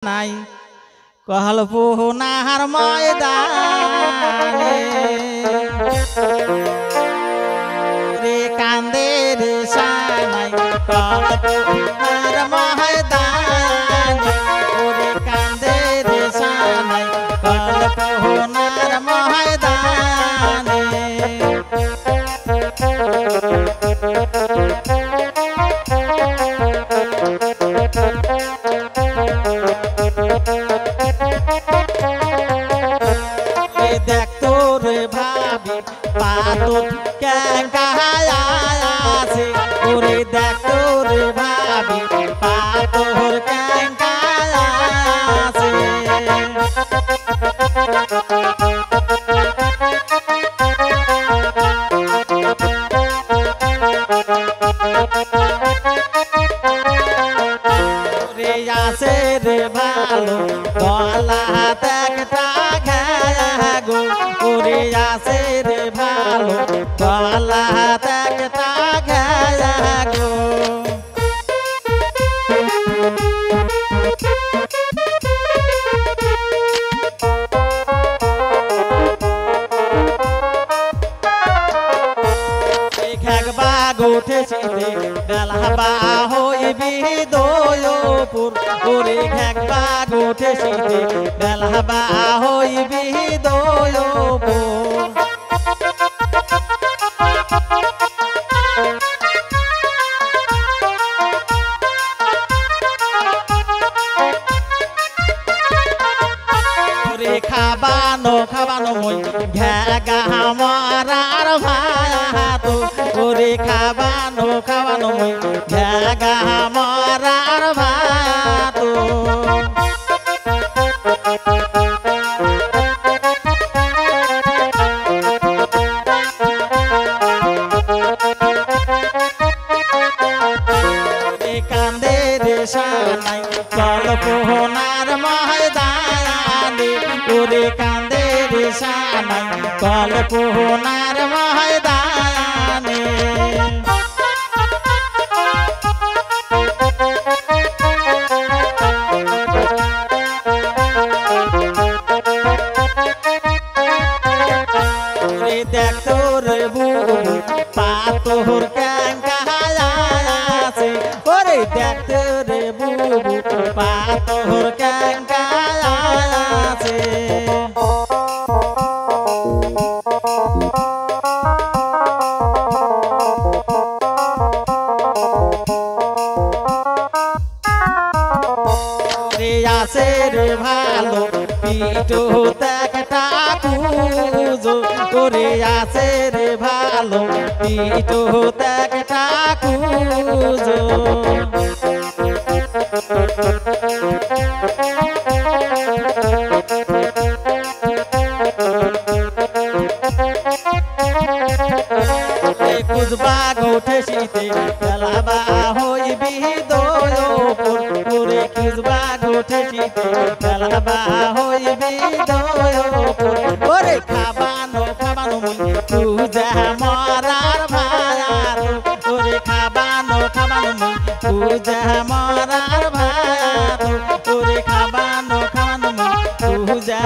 নাই কল্পনার ময়দানে রে কান্দে রে সানাই কল্পনার ময়দানে রে কান্দে রে সানাই কল্পনার ময়দানে দেখতো রে ভাবি পাতর ক্যাঙ্কায়াছে ওরে দেখতো রে ভাবি পাতর ক্যাঙ্কায়াছে রে আসে রে ভালো গলা একটা গো ওরে আসে রে ভালো গলা একটা গো ঘাগবা গোঠেছিতে ডালহাবা হইবি দয়পুর ওরে ঘাগবা গোঠেছিতে ডালহাবা হইবি দয়পুর খাবানো খাবানো মই ঘেগা মারার ভাত ওরে খাবানো খাবানো মই ঘেগা মারার ভাত কান্দে রে সানাই কল্পনার ময়দানে ওরে কান্দে রে সানাই কল্পনার ময়দানে ওরে দেখতো রে বুবু পাতর ক্যাঙ্কায়াছে ওরে দেখতো রে বুবু পাতর ক্যাঙ্কায়াছে রে আসে রে ভালো পিটো একটা কুজো করে আসে রে ভালো পিটো একটা কুজো কুজবা গোঠেছিতে ডালহাবা হইবি দয়পুর ওরে কুজবা গোঠেছিতে ডালহাবা হইবি দয়পুর ওরে খাবানো খাবানো মই পূজা মরার ভাত ওরে খাবানো খাবানো মই পূজা মরার ভাত ওরে খাবানো খাবানো মই পূজা